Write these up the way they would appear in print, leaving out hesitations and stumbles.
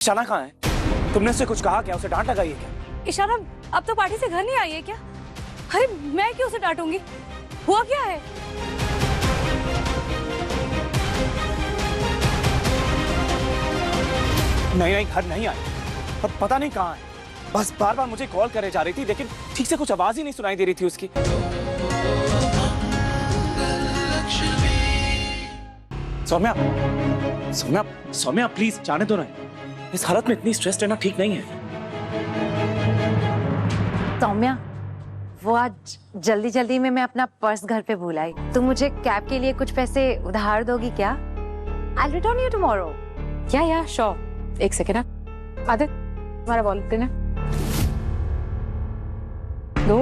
इशाना कहाँ है? तुमने उससे कुछ कहा क्या? उसे डांट लगाई है क्या? इशाना अब तो पार्टी से घर नहीं आई है क्या? अरे मैं क्यों उसे डांटूंगी? हुआ क्या है? नहीं नहीं, घर नहीं आई और पता नहीं कहाँ है। बस बार बार मुझे कॉल करे जा रही थी, लेकिन ठीक से कुछ आवाज ही नहीं सुनाई दे रही थी उसकी। सौम्या, सौम्या, सौम्या प्लीज जाने दो ना। इस हालत में इतनी स्ट्रेस रहना ठीक नहीं है। सौम्या, वो आज जल्दी जल्दी में मैं अपना पर्स घर पे भूल आई। तुम मुझे कैब के लिए कुछ पैसे उधार दोगी क्या? I'll return you tomorrow. या श्योर। एक सेकेंड ना आदित्य, तुम्हारा वॉलेट देना। दो।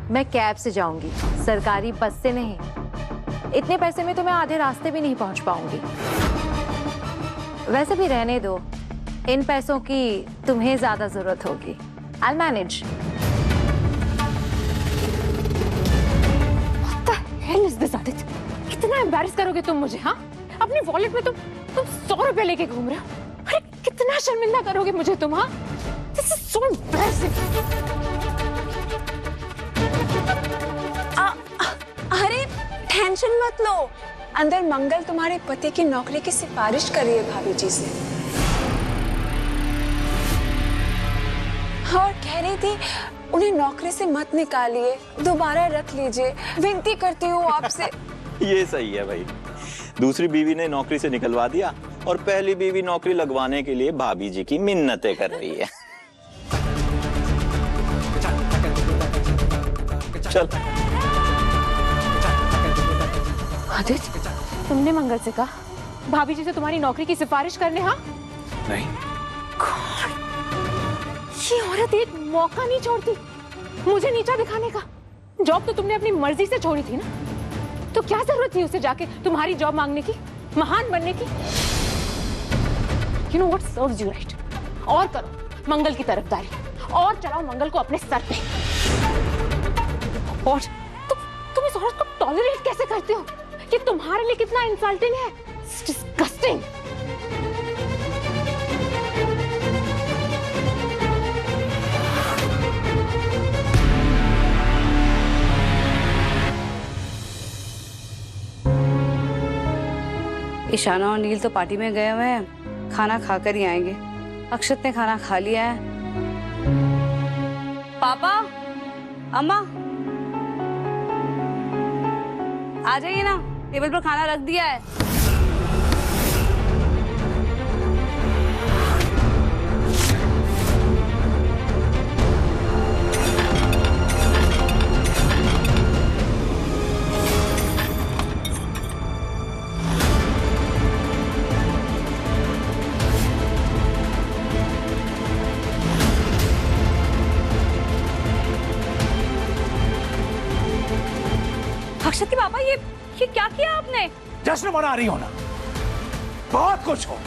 मैं कैब से जाऊंगी, सरकारी बस से नहीं। इतने पैसे में तो मैं आधे रास्ते भी नहीं पहुंच पाऊंगी। वैसे भी रहने दो, इन पैसों की तुम्हें ज्यादा जरूरत होगी। I'll manage. What the hell is this, Aditya? कितना एम्बैरेस करोगे तुम मुझे? हाँ, अपनी वॉलेट में तुम 100 रुपए लेके घूम रहे हो। अरे कितना शर्मिंदा करोगे मुझे तुम? हाँ, This is so embarrassing. अरे टेंशन मत लो, अंदर मंगल तुम्हारे पति की नौकरी की सिफारिश कर रही है भाभी जी से, और कह रही थी उन्हें नौकरी से मत निकालिए, दोबारा रख लीजिए, विनती करती हूँ आपसे। ये सही है भाई, दूसरी बीवी ने नौकरी से निकलवा दिया और पहली बीवी नौकरी लगवाने के लिए भाभी जी की मिन्नतें कर रही है। चल आदित्य, तुमने मंगल से कहा भाभी जी से तुम्हारी नौकरी की सिफारिश करने? हाँ नहीं, ये औरत एक मौका नहीं छोड़ती मुझे नीचा दिखाने का। जॉब तो तुमने अपनी मर्जी से छोड़ी थी ना, तो क्या जरूरत थी उसे जाके तुम्हारी जॉब मांगने की, महान बनने की? You know what serves you right? और करो मंगल की तरफदारी और चलाओ मंगल को अपने सर पे। और तुम इस औरत को टॉलरेट कैसे करते हो? ये तुम्हारे लिए कितना इंसल्टिंग है। It's disgusting. ईशाना और नील तो पार्टी में गए हुए हैं, खाना खाकर ही आएंगे। अक्षत ने खाना खा लिया है। पापा, अम्मा, आ जाइए ना, टेबल पर खाना रख दिया है। अक्षत के पापा, ये क्या किया आपने? जश्न मना रही हो ना? बहुत कुछ हो।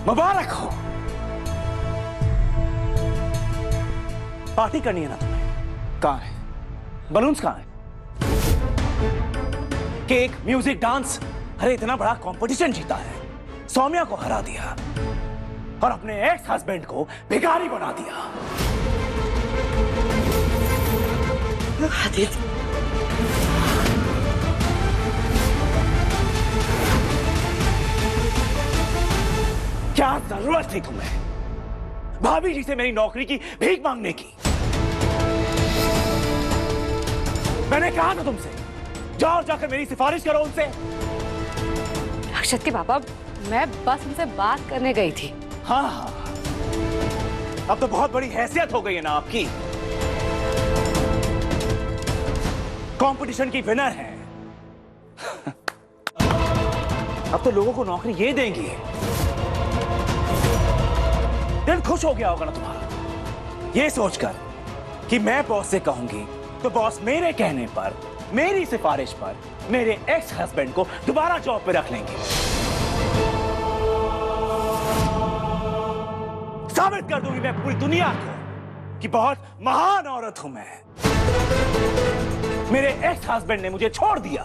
मुबारक हो। पार्टी करनी है ना तुम्हें? कहाँ है बलून्स? कहाँ है केक, म्यूजिक, डांस? अरे इतना बड़ा कंपटीशन जीता है, सौम्या को हरा दिया और अपने एक्स हस्बैंड को भिखारी बना दिया। आदित्य, क्या जरूरत थी तुम्हें भाभी जी से मेरी नौकरी की भीख मांगने की? मैंने कहा था तुमसे, जाओ जाकर मेरी सिफारिश करो उनसे। अक्षत के पापा, मैं बस उनसे बात करने गई थी। हाँ, अब तो बहुत बड़ी हैसियत हो गई है ना आपकी, कंपटीशन की विनर है। अब तो लोगों को नौकरी ये देंगी। दिल खुश हो गया होगा ना तुम्हारा ये सोचकर कि मैं बॉस से कहूंगी तो बॉस मेरे कहने पर, मेरी सिफारिश पर मेरे एक्स हस्बैंड को दोबारा जॉब पे रख लेंगे। साबित कर दूंगी मैं पूरी दुनिया को कि बहुत महान औरत हूं मैं। मेरे एक्स हस्बैंड ने मुझे छोड़ दिया,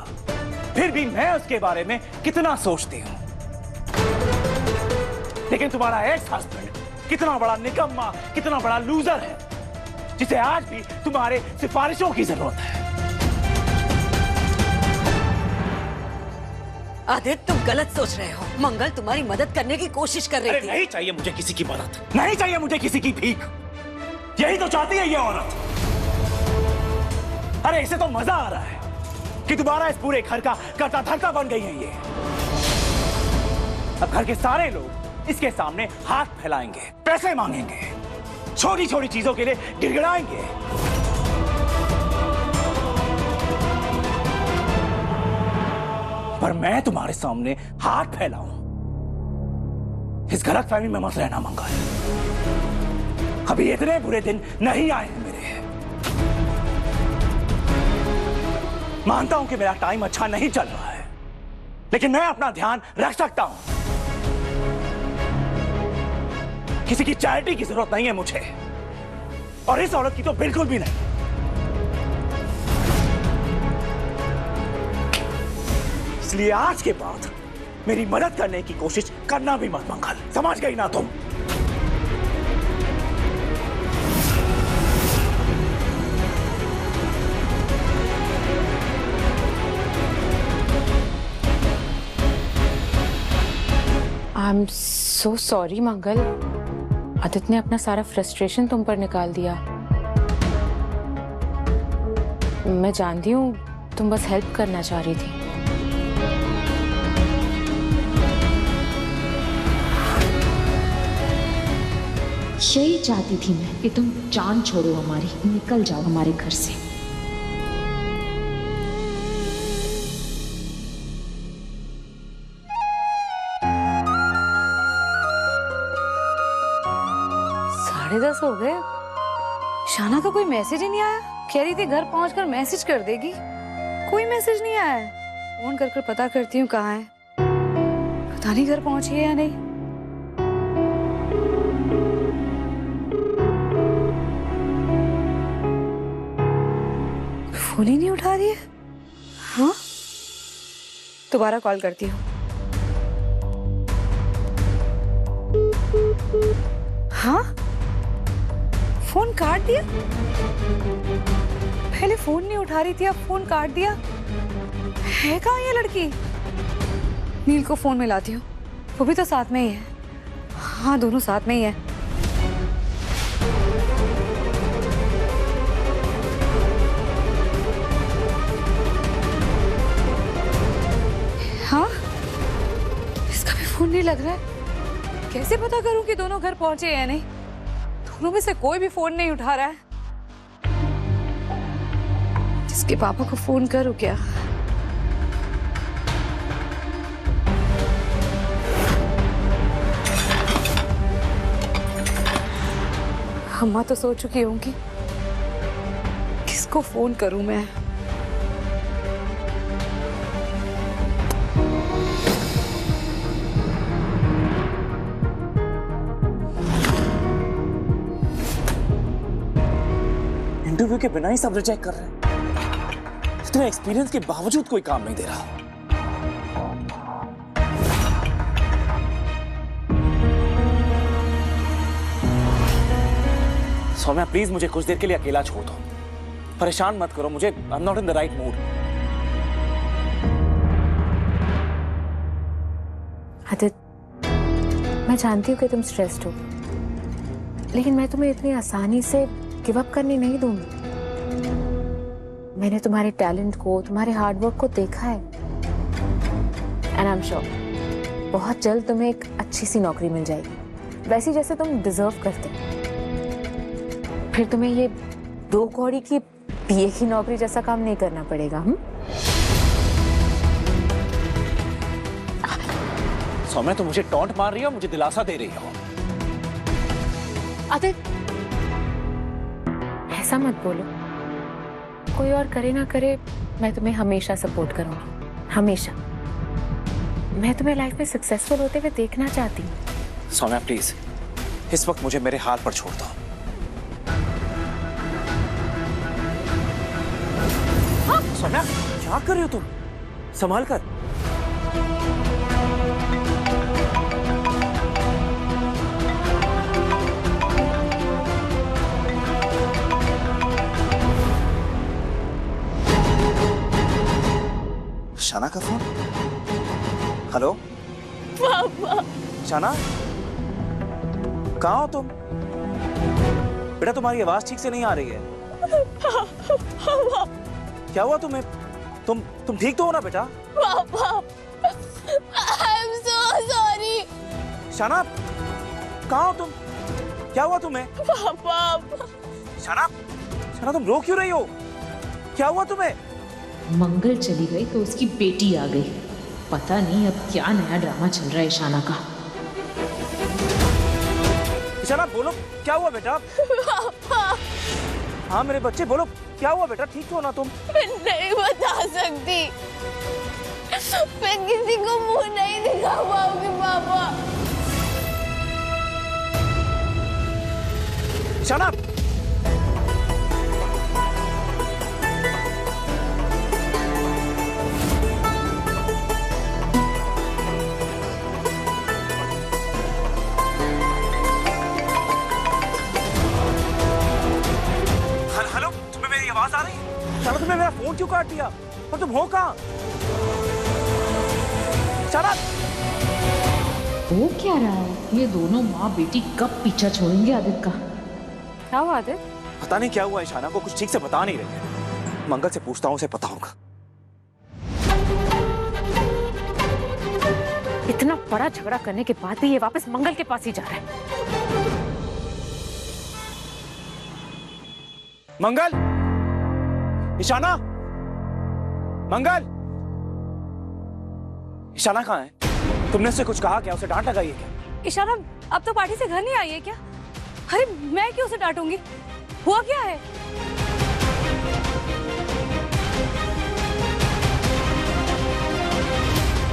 फिर भी मैं उसके बारे में कितना सोचती हूं। लेकिन तुम्हारा एक्स हस्बैंड कितना बड़ा निकम्मा, कितना बड़ा लूजर है, जिसे आज भी तुम्हारे सिफारिशों की जरूरत है। आदित्य, तुम गलत सोच रहे हो। मंगल तुम्हारी मदद करने की कोशिश कर रही थी। नहीं चाहिए मुझे किसी की मदद, नहीं चाहिए मुझे किसी की भीख। यही तो चाहती है ये औरत। अरे इसे तो मजा आ रहा है कि दोबारा इस पूरे घर का कर्ता धर्ता बन गई है ये। अब घर के सारे लोग इसके सामने हाथ फैलाएंगे, पैसे मांगेंगे, छोटी छोटी चीजों के लिए गिड़गिड़ाएंगे। पर मैं तुम्हारे सामने हाथ फैलाऊं, इस गलतफहमी में मत रहना मंगल। अभी इतने बुरे दिन नहीं आए हैं मेरे। मानता हूं कि मेरा टाइम अच्छा नहीं चल रहा है, लेकिन मैं अपना ध्यान रख सकता हूं। किसी की चैरिटी की जरूरत नहीं है मुझे, और इस औरत की तो बिल्कुल भी नहीं। इसलिए आज के बाद मेरी मदद करने की कोशिश करना भी मत मंगल, समझ गई ना तुम? आई एम सो सॉरी मंगल। आदित्य ने अपना सारा फ्रस्ट्रेशन तुम पर निकाल दिया। मैं जानती हूँ तुम बस हेल्प करना चाह रही थी। यही चाहती थी मैं कि तुम जान छोड़ो हमारी, निकल जाओ हमारे घर से। साढ़े 10 हो गए, शाना का कोई मैसेज ही नहीं आया। कह रही थी घर पहुंचकर मैसेज कर देगी, कोई मैसेज नहीं आया। फोन कर कर पता करती हूँ कहाँ है, पता नहीं घर पहुंची है या नहीं। फोन ही नहीं उठा रही है। हाँ, दोबारा कॉल करती हूँ। हाँ, फोन काट दिया। पहले फोन नहीं उठा रही थी, अब फोन काट दिया। है कहाँ ये लड़की? नील को फोन मिलाती हूँ, वो भी तो साथ में ही है। हाँ, दोनों साथ में ही है। हाँ, इसका भी फोन नहीं लग रहा है। कैसे पता करूं कि दोनों घर पहुंचे या नहीं? दोनों में से कोई भी फोन नहीं उठा रहा है। जिसके पापा को फोन करूं क्या? अम्मा तो सो चुकी होंगी, किसको फोन करूं मैं? इंटरव्यू के बिना ही सब रिजेक्ट कर रहे हैं। इतने एक्सपीरियंस के बावजूद कोई काम नहीं दे रहा। सौम्या प्लीज मुझे कुछ देर के लिए अकेला छोड़ दो, परेशान मत करो मुझे। I am not in the right mood. Aditya, मैं जानती हूँ कि तुम स्ट्रेस्ड हो, लेकिन मैं तुम्हें इतनी आसानी से गिव अप करने नहीं दूंगी। मैंने तुम्हारे टैलेंट को, तुम्हारे हार्डवर्क को देखा है, एंड आई एम श्योर बहुत जल्द तुम्हें एक अच्छी सी नौकरी मिल जाएगी, वैसी जैसे तुम डिजर्व करते। फिर तुम्हें ये 2 कौड़ी की पीए की नौकरी जैसा काम नहीं करना पड़ेगा। सौम्या तुम मुझे टॉन्ट मार रही हो, मुझे दिलासा दे रही हो। आदित्य, ऐसा मत बोलो। कोई और करे ना करे, मैं तुम्हें हमेशा सपोर्ट करूंगी, हमेशा। मैं तुम्हें लाइफ में सक्सेसफुल होते हुए देखना चाहती हूँ। सोनिया प्लीज, इस वक्त मुझे मेरे हाल पर छोड़ दो। सोनिया क्या कर रही हो तुम? संभाल कर। शाना का फोन। हेलो पापा। शाना, कहाँ हो तुम? बेटा तुम्हारी आवाज ठीक से नहीं आ रही है। क्या हुआ तुम्हें? तुम ठीक तो हो ना बेटा? पापा, I'm so sorry। शाना, कहाँ हो तुम? क्या हुआ तुम्हें? पापा। शाना, शाना तुम रो क्यों रही हो? क्या हुआ तुम्हें? मंगल चली गई तो उसकी बेटी आ गई। पता नहीं अब क्या नया ड्रामा चल रहा है ईशाना का। शाना बोलो, क्या हुआ बेटा? हाँ मेरे बच्चे बोलो, क्या हुआ बेटा? ठीक हो ना तुम? मैं नहीं बता सकती, मैं किसी को मुंह नहीं दिखा पाऊंगी पापा। शाना, हेलो, तुम्हें मेरी आवाज आ रही है? शाना तुमने मेरा फोन क्यों काट दिया? और तुम हो कहाँ? शाना, वो क्या रहा है? ये दोनों माँ बेटी कब पीछा छोड़ेंगे आदित्य का? क्या हुआ आदित्य? पता नहीं क्या हुआ है, शाना को कुछ ठीक से बता नहीं रहे। मंगल से पूछता हूँ, उसे पता होगा। इतना बड़ा झगड़ा करने के बाद भी ये वापस मंगल के पास ही जा रहा है। मंगल, ईशाना, मंगल, ईशाना कहाँ है? तुमने उससे कुछ कहा क्या? उसे डांट लगाई है क्या? इशारा अब तो पार्टी से घर नहीं आई है क्या? अरे मैं क्यों उसे डांटूंगी? हुआ क्या है?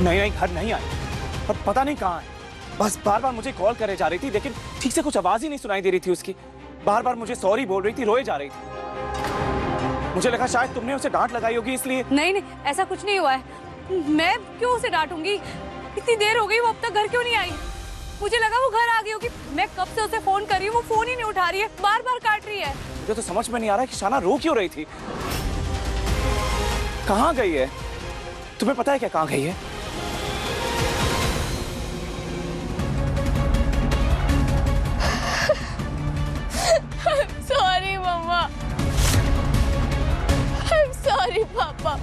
नहीं, घर नहीं आई, पर पता नहीं कहाँ है। बस बार बार मुझे कॉल करे जा रही थी, लेकिन ठीक से कुछ आवाज ही नहीं सुनाई दे रही थी उसकी। बार बार मुझे सॉरी बोल रही थी, रोए जा रही थी। मुझे लगा शायद तुमने उसे डांट लगाई होगी इसलिए। नहीं, ऐसा कुछ नहीं हुआ है। मैं क्यों उसे डांटूंगी? इतनी देर हो गई, वो अब तक घर क्यों नहीं आई? मुझे लगा वो घर आ गई होगी। मैं कब से उसे फोन कर रही हूँ, वो फोन ही नहीं उठा रही है, बार बार काट रही है। मुझे तो समझ में नहीं आ रहा है कि शाना रो क्यों रही थी। कहाँ गई है? तुम्हें पता है क्या कहाँ गई है? I'm sorry, Mama। I'm sorry, Papa।